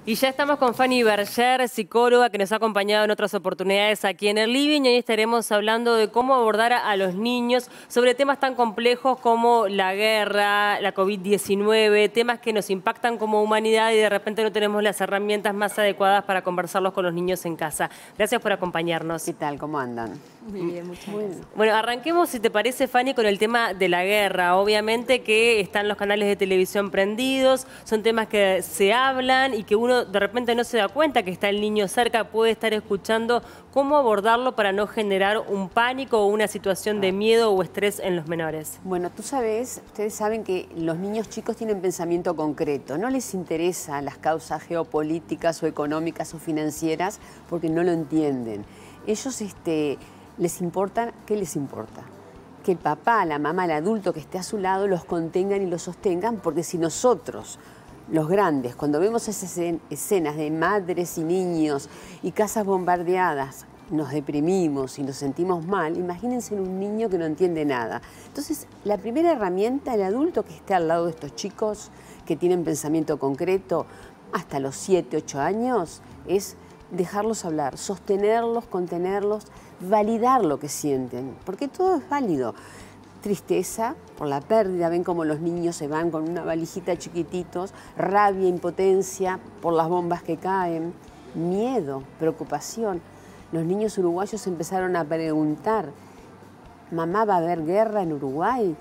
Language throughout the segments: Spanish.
Y ya estamos con Fanny Berger, psicóloga que nos ha acompañado en otras oportunidades aquí en el Living. Y hoy estaremos hablando de cómo abordar a los niños sobre temas tan complejos como la guerra, la COVID-19, temas que nos impactan como humanidad y de repente no tenemos las herramientas más adecuadas para conversarlos con los niños en casa. Gracias por acompañarnos. ¿Qué tal? ¿Cómo andan? Muy bien, muchas gracias. Bueno, arranquemos, si te parece, Fanny, con el tema de la guerra. Obviamente que están los canales de televisión prendidos, son temas que se hablan y que uno de repente no se da cuenta que está el niño cerca, puede estar escuchando. ¿Cómo abordarlo para no generar un pánico o una situación de miedo o estrés en los menores? Bueno, ustedes saben que los niños chicos tienen pensamiento concreto. No les interesan las causas geopolíticas o económicas o financieras porque no lo entienden. Ellos les importa, ¿qué les importa? Que el papá, la mamá, el adulto que esté a su lado los contengan y los sostengan, porque si nosotros, los grandes, cuando vemos esas escenas de madres y niños y casas bombardeadas, nos deprimimos y nos sentimos mal, imagínense en un niño que no entiende nada. Entonces, la primera herramienta, el adulto que esté al lado de estos chicos que tienen pensamiento concreto, hasta los 7, 8 años, es dejarlos hablar, sostenerlos, contenerlos, validar lo que sienten, porque todo es válido. Tristeza por la pérdida, ven como los niños se van con una valijita chiquititos, rabia, impotencia por las bombas que caen, miedo, preocupación. Los niños uruguayos empezaron a preguntar, ¿mamá, va a haber guerra en Uruguay?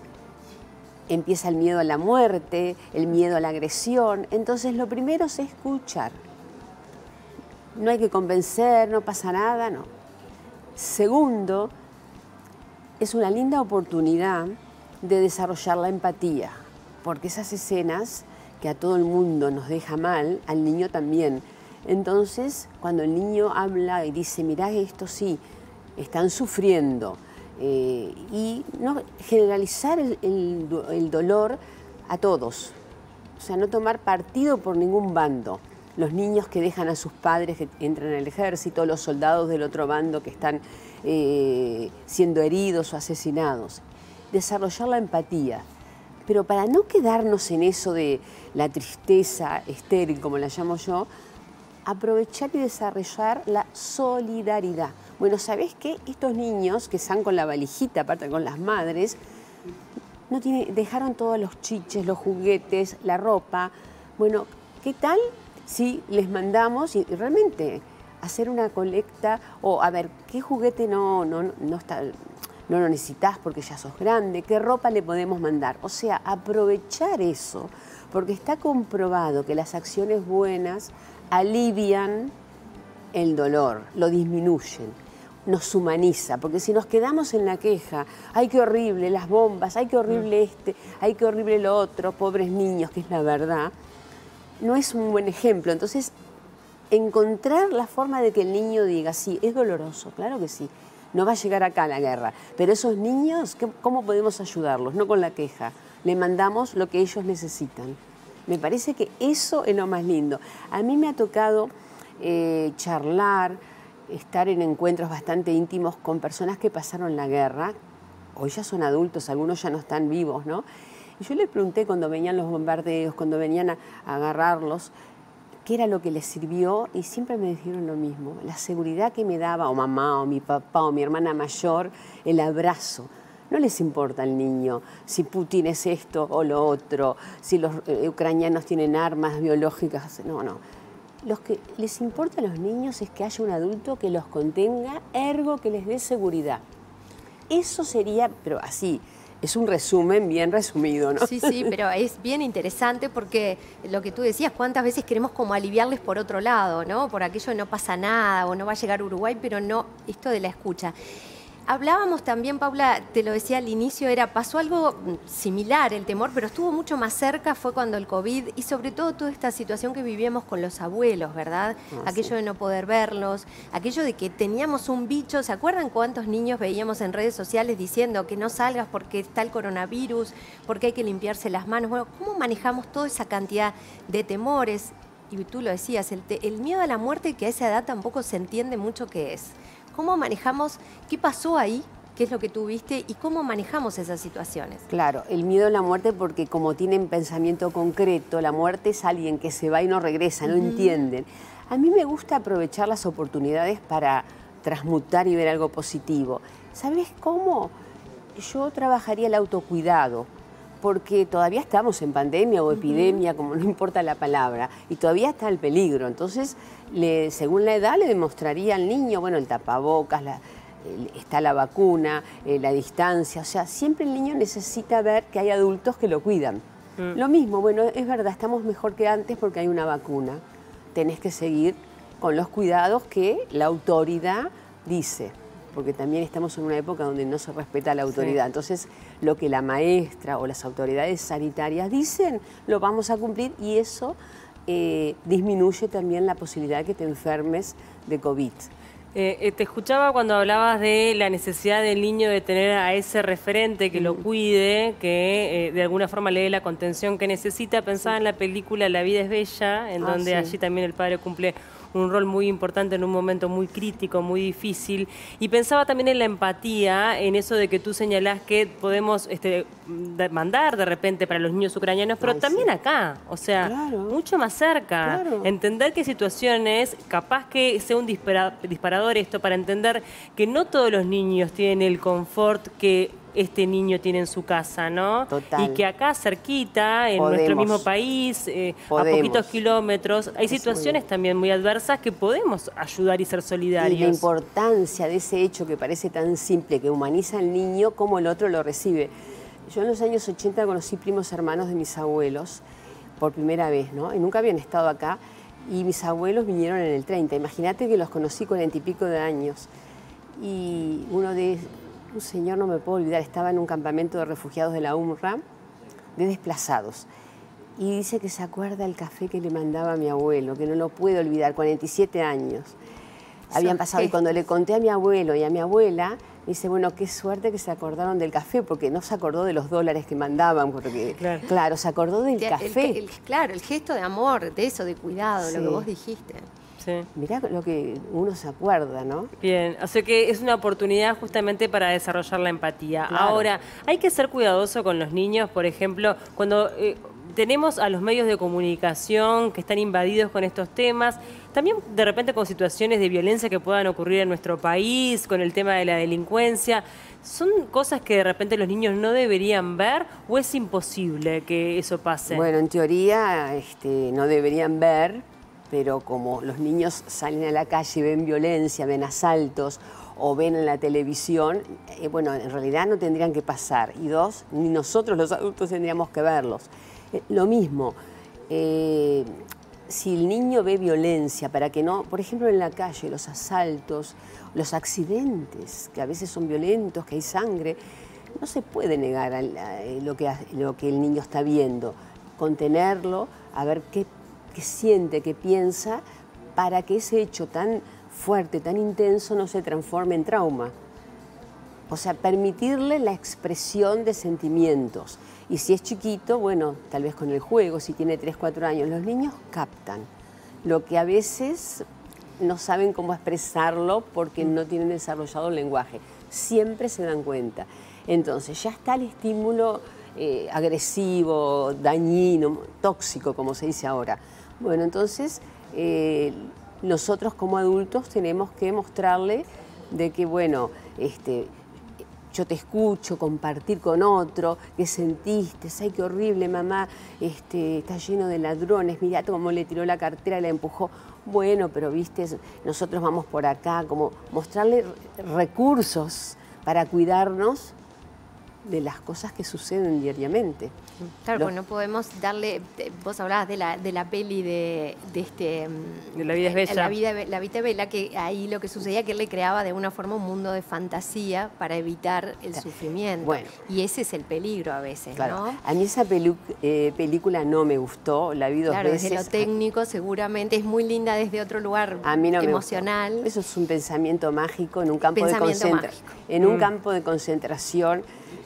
Empieza el miedo a la muerte, el miedo a la agresión. Entonces lo primero es escuchar. No hay que convencer, no pasa nada, no. Segundo, es una linda oportunidad de desarrollar la empatía, porque esas escenas que a todo el mundo nos deja mal, al niño también. Entonces, cuando el niño habla y dice, mirá esto sí, están sufriendo, y no generalizar el dolor a todos, o sea, no tomar partido por ningún bando. Los niños que dejan a sus padres que entran al ejército, los soldados del otro bando que están siendo heridos o asesinados. Desarrollar la empatía, pero para no quedarnos en eso de la tristeza estéril, como la llamo yo, aprovechar y desarrollar la solidaridad. Bueno, ¿sabés qué? Estos niños que están con la valijita, aparte con las madres, dejaron todos los chiches, los juguetes, la ropa. Bueno, ¿qué tal si les mandamos y realmente hacer una colecta o a ver qué juguete no lo necesitas porque ya sos grande, qué ropa le podemos mandar? O sea, aprovechar eso, porque está comprobado que las acciones buenas alivian el dolor, lo disminuyen, nos humaniza, porque si nos quedamos en la queja, ay qué horrible las bombas, ay qué horrible ay qué horrible lo otro, pobres niños, que es la verdad, no es un buen ejemplo. Entonces, encontrar la forma de que el niño diga, sí, es doloroso, claro que sí, no va a llegar acá la guerra, pero esos niños, ¿cómo podemos ayudarlos? No con la queja, le mandamos lo que ellos necesitan. Me parece que eso es lo más lindo. A mí me ha tocado charlar, estar en encuentros bastante íntimos con personas que pasaron la guerra, hoy ya son adultos, algunos ya no están vivos, ¿no? Y yo les pregunté cuando venían los bombardeos, cuando venían a agarrarlos, qué era lo que les sirvió, y siempre me dijeron lo mismo, la seguridad que me daba o mamá o mi papá o mi hermana mayor, el abrazo. No les importa al niño si Putin es esto o lo otro, si los ucranianos tienen armas biológicas, no. Lo que les importa a los niños es que haya un adulto que los contenga, ergo que les dé seguridad. Eso sería, pero así, es un resumen bien resumido, ¿no? Sí, pero es bien interesante porque lo que tú decías, cuántas veces queremos como aliviarles por otro lado, ¿no? Por aquello de no pasa nada o no va a llegar a Uruguay, pero no, esto de la escucha. Hablábamos también, Paula, te lo decía al inicio, pasó algo similar, el temor, pero estuvo mucho más cerca, fue cuando el COVID y sobre todo toda esta situación que vivíamos con los abuelos, ¿verdad? Aquello de no poder verlos, aquello de que teníamos un bicho, ¿se acuerdan cuántos niños veíamos en redes sociales diciendo que no salgas porque está el coronavirus, porque hay que limpiarse las manos? Bueno, ¿cómo manejamos toda esa cantidad de temores? Y tú lo decías, el miedo a la muerte, que a esa edad tampoco se entiende mucho qué es. ¿Cómo manejamos? ¿Qué pasó ahí qué es lo que tú viste y cómo manejamos esas situaciones. Claro, el miedo a la muerte porque como tienen pensamiento concreto, la muerte es alguien que se va y no regresa, no entienden. A mí me gusta aprovechar las oportunidades para transmutar y ver algo positivo. ¿Sabes cómo? Yo trabajaría el autocuidado, porque todavía estamos en pandemia o epidemia, como no importa la palabra, y todavía está el peligro. Entonces, según la edad, le demostraría al niño, bueno, el tapabocas, está la vacuna, la distancia, o sea, siempre el niño necesita ver que hay adultos que lo cuidan. Lo mismo, bueno, es verdad, estamos mejor que antes porque hay una vacuna. Tenés que seguir con los cuidados que la autoridad dice, porque también estamos en una época donde no se respeta la autoridad. Entonces, lo que la maestra o las autoridades sanitarias dicen, lo vamos a cumplir y eso disminuye también la posibilidad de que te enfermes de COVID. Te escuchaba cuando hablabas de la necesidad del niño de tener a ese referente que lo cuide, que de alguna forma le dé la contención que necesita. Pensaba en la película La vida es bella, en donde allí también el padre cumple un rol muy importante en un momento muy crítico, muy difícil. Y pensaba también en la empatía, en eso de que tú señalás que podemos mandar de repente para los niños ucranianos, pero también acá, o sea, mucho más cerca. Entender qué situaciones, capaz que sea un disparador esto para entender que no todos los niños tienen el confort que este niño tiene en su casa, ¿no? Total. Y que acá cerquita, en nuestro mismo país, a poquitos kilómetros, hay situaciones también muy adversas que podemos ayudar y ser solidarios. Y la importancia de ese hecho que parece tan simple, que humaniza al niño, cómo el otro lo recibe. Yo en los años 80 conocí primos hermanos de mis abuelos por primera vez, ¿no? Y nunca habían estado acá. Y mis abuelos vinieron en el 30. Imagínate que los conocí 40 y pico de años. Y un señor, no me puedo olvidar, estaba en un campamento de refugiados de la UNRWA, de desplazados. Y dice que se acuerda el café que le mandaba a mi abuelo, que no lo puede olvidar, 47 años. Habían pasado, y cuando le conté a mi abuelo y a mi abuela, me dice, bueno, qué suerte que se acordaron del café, porque no se acordó de los dólares que mandaban, porque, claro, se acordó del café. Claro, el gesto de amor, de eso, de cuidado, lo que vos dijiste. Sí. Mirá lo que uno se acuerda, ¿no? Bien, o sea que es una oportunidad justamente para desarrollar la empatía. Claro. Ahora, hay que ser cuidadoso con los niños, por ejemplo, cuando tenemos a los medios de comunicación que están invadidos con estos temas, también de repente con situaciones de violencia que puedan ocurrir en nuestro país, con el tema de la delincuencia. ¿Son cosas que de repente los niños no deberían ver o es imposible que eso pase? Bueno, en teoría no deberían ver, pero como los niños salen a la calle y ven violencia, ven asaltos o ven en la televisión, bueno, en realidad no tendrían que pasar. Y dos, ni nosotros los adultos tendríamos que verlos. Lo mismo, si el niño ve violencia, para que no, por ejemplo en la calle, los asaltos, los accidentes, que a veces son violentos, que hay sangre, no se puede negar lo que el niño está viendo, contenerlo, a ver qué siente, qué piensa, para que ese hecho tan fuerte, tan intenso, no se transforme en trauma. O sea, permitirle la expresión de sentimientos. Y si es chiquito, bueno, tal vez con el juego, si tiene 3, 4 años, los niños captan lo que a veces no saben cómo expresarlo porque no tienen desarrollado el lenguaje. Siempre se dan cuenta. Entonces, ya está el estímulo agresivo, dañino, tóxico, como se dice ahora. Bueno, entonces, nosotros como adultos tenemos que mostrarle de que, bueno, yo te escucho, compartir con otro, qué sentiste, ay, qué horrible, mamá, está lleno de ladrones, mirá cómo le tiró la cartera y la empujó. Bueno, pero viste, nosotros vamos por acá, como mostrarle recursos para cuidarnos de las cosas que suceden diariamente. Claro, pues no podemos darle, vos hablabas de la peli de La vida es bella. La vida es bella, que ahí lo que sucedía que él le creaba de una forma un mundo de fantasía para evitar el sufrimiento. Bueno, y ese es el peligro a veces, claro, ¿no? A mí esa película no me gustó, la vi 2 veces. Desde lo técnico seguramente es muy linda desde otro lugar a mí no emocional. Eso es un pensamiento mágico en un campo de concentración. En un campo de concentración.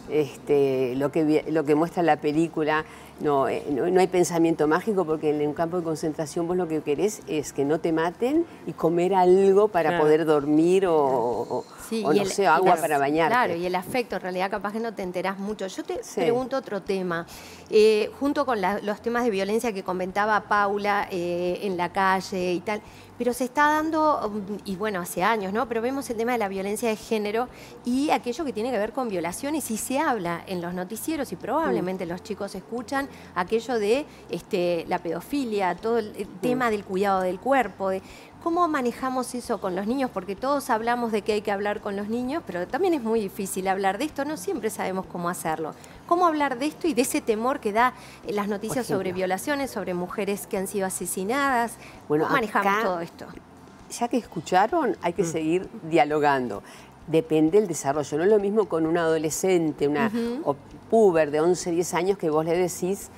Lo que muestra la película, no hay pensamiento mágico, porque en un campo de concentración vos lo que querés es que no te maten y comer algo para poder dormir o no sé, agua para bañarte. Claro, y el afecto, en realidad capaz que no te enterás mucho. Yo te pregunto otro tema, junto con los temas de violencia que comentaba Paula en la calle y tal, pero se está dando, y bueno, hace años, ¿no? Pero vemos el tema de la violencia de género y aquello que tiene que ver con violaciones, y se habla en los noticieros y probablemente los chicos escuchan aquello de la pedofilia, todo el tema del cuidado del cuerpo, de cómo manejamos eso con los niños, porque todos hablamos de que hay que hablar con los niños, pero también es muy difícil hablar de esto, no siempre sabemos cómo hacerlo. ¿Cómo hablar de esto y de ese temor que da las noticias sobre violaciones, sobre mujeres que han sido asesinadas? Bueno, ¿cómo manejamos todo esto? Ya que escucharon, hay que seguir dialogando. Depende del desarrollo. No es lo mismo con un adolescente, o puber de 11, 10 años, que vos le decís,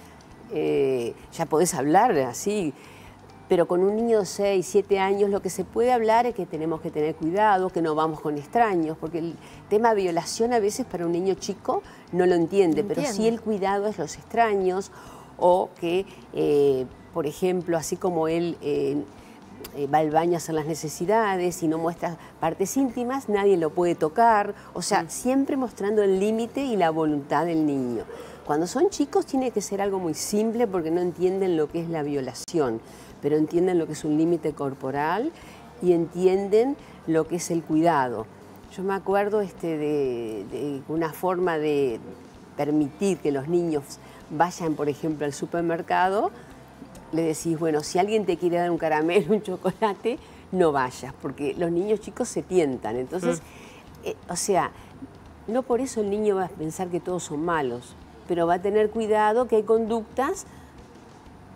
ya podés hablar así. Pero con un niño de 6, 7 años lo que se puede hablar es que tenemos que tener cuidado, que no vamos con extraños, porque el tema violación a veces para un niño chico no lo entiende, pero sí el cuidado es los extraños, o que, por ejemplo, así como él va al baño a hacer las necesidades y no muestra partes íntimas, nadie lo puede tocar, o sea, siempre mostrando el límite y la voluntad del niño. Cuando son chicos tiene que ser algo muy simple porque no entienden lo que es la violación, pero entienden lo que es un límite corporal y entienden lo que es el cuidado. Yo me acuerdo de una forma de permitir que los niños vayan, por ejemplo, al supermercado. Le decís, bueno, si alguien te quiere dar un caramelo, un chocolate, no vayas, porque los niños chicos se tientan. Entonces, o sea, no por eso el niño va a pensar que todos son malos, pero va a tener cuidado que hay conductas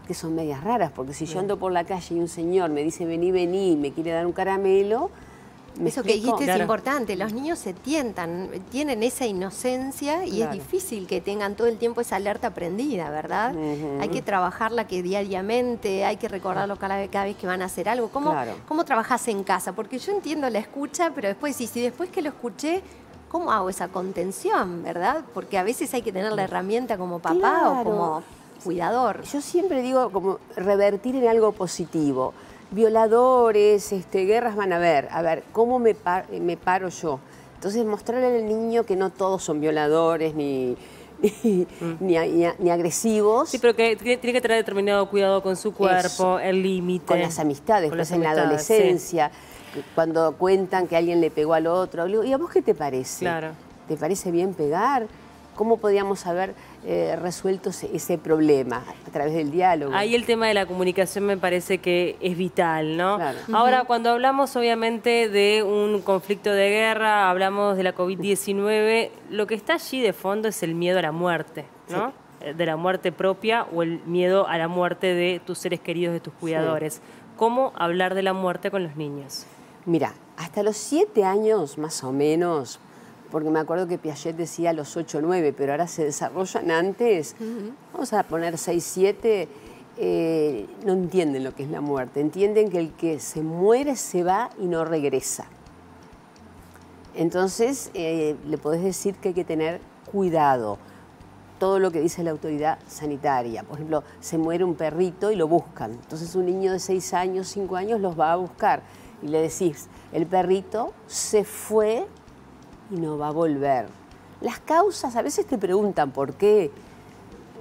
que son medias raras, porque si yo ando por la calle y un señor me dice vení, vení, y me quiere dar un caramelo, eso que dijiste es importante, los niños se tientan, tienen esa inocencia y es difícil que tengan todo el tiempo esa alerta prendida, ¿verdad? Hay que trabajarla diariamente, hay que recordarlo cada vez que van a hacer algo. ¿Cómo trabajás en casa? Porque yo entiendo la escucha, pero después, si después que lo escuché, ¿cómo hago esa contención, verdad? Porque a veces hay que tener la herramienta como papá o como cuidador. Yo siempre digo como revertir en algo positivo. Violadores, guerras van a ver, ¿cómo me paro yo? Entonces, mostrarle al niño que no todos son violadores ni agresivos. Sí, pero que tiene que tener determinado cuidado con su cuerpo, el límite. Con las amistades, pues en la adolescencia, cuando cuentan que alguien le pegó al otro. ¿Y a vos qué te parece? Claro. ¿Te parece bien pegar? ¿Cómo podíamos haber resuelto ese problema? A través del diálogo. Ahí el tema de la comunicación me parece que es vital, ¿no? Claro. Ahora, cuando hablamos obviamente de un conflicto de guerra, hablamos de la COVID-19, lo que está allí de fondo es el miedo a la muerte, ¿no? Sí. De la muerte propia o el miedo a la muerte de tus seres queridos, de tus cuidadores. Sí. ¿Cómo hablar de la muerte con los niños? Mira, hasta los 7 años más o menos, porque me acuerdo que Piaget decía a los 8 o 9, pero ahora se desarrollan antes, vamos a poner 6, 7, no entienden lo que es la muerte, entienden que el que se muere se va y no regresa. Entonces, le podés decir que hay que tener cuidado, todo lo que dice la autoridad sanitaria. Por ejemplo, se muere un perrito y lo buscan, entonces un niño de 6 años, 5 años los va a buscar y le decís, el perrito se fue y no va a volver. Las causas, a veces te preguntan por qué,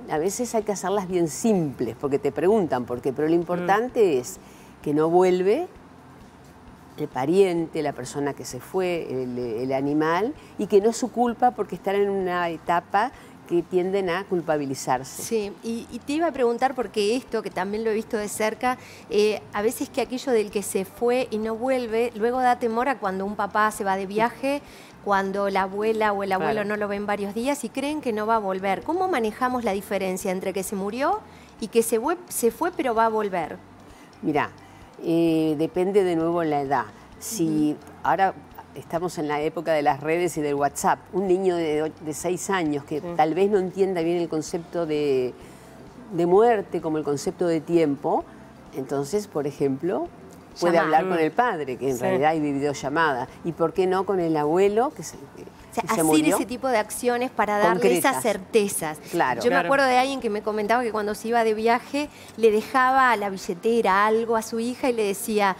a veces hay que hacerlas bien simples, porque te preguntan por qué, pero lo importante es que no vuelve el pariente, la persona que se fue, el animal, y que no es su culpa porque están en una etapa que tienden a culpabilizarse. Sí, y te iba a preguntar, porque esto, que también lo he visto de cerca, a veces que aquello del que se fue y no vuelve, luego da temor a cuando un papá se va de viaje, cuando la abuela o el abuelo no lo ven varios días y creen que no va a volver. ¿Cómo manejamos la diferencia entre que se murió y que se fue pero va a volver? Mirá, depende de nuevo la edad. Si ahora estamos en la época de las redes y del WhatsApp, un niño de 6 años que tal vez no entienda bien el concepto de muerte como el concepto de tiempo, entonces, por ejemplo, puede llamada. hablar con el padre, que en Sí. realidad hay videollamada. ¿Y por qué no con el abuelo, que se O sea, se hacer murió? ese tipo de acciones para darle Concretas. esas certezas. Claro. Yo me Claro. acuerdo de alguien que me comentaba que cuando se iba de viaje le dejaba a la billetera algo a su hija y le decía,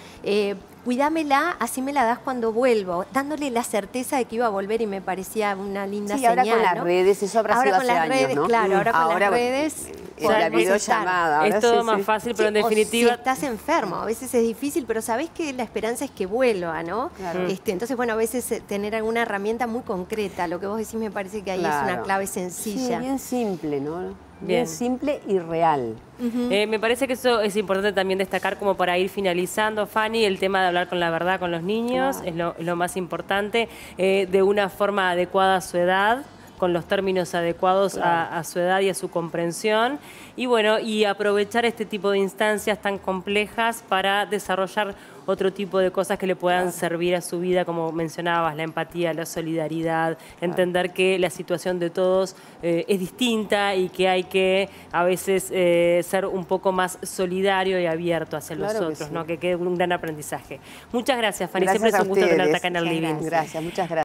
cuídamela, así me la das cuando vuelvo, dándole la certeza de que iba a volver y me parecía una linda Sí, señal. ahora con las ¿no? redes, eso habrá Ahora sido con hace las años, redes, ¿no? claro, ahora con Ahora, las redes la podemos videollamada. ahora Es todo sí, más sí. fácil, pero en Sí, o definitiva... si estás enfermo, a veces es difícil, pero sabés que la esperanza es que vuelva, ¿no? Claro. Entonces, bueno, a veces tener alguna herramienta muy concreta, lo que vos decís me parece que ahí es una Claro. clave Sí, sencilla. bien simple, ¿no? Bien. Bien simple y real. Me parece que eso es importante también destacar como para ir finalizando, Fanny, el tema de hablar con la verdad con los niños, Claro. es lo más importante, de una forma adecuada a su edad, con los términos adecuados a su edad y a su comprensión. Y bueno, y aprovechar este tipo de instancias tan complejas para desarrollar otro tipo de cosas que le puedan servir a su vida, como mencionabas, la empatía, la solidaridad, entender que la situación de todos es distinta y que hay que a veces ser un poco más solidario y abierto hacia los Claro que otros, sí. ¿no? Que quede un gran aprendizaje. Muchas gracias, Fanny. Gracias Siempre es a un gusto tenerte ustedes. acá en el Muchas living. gracias. Gracias, muchas gracias.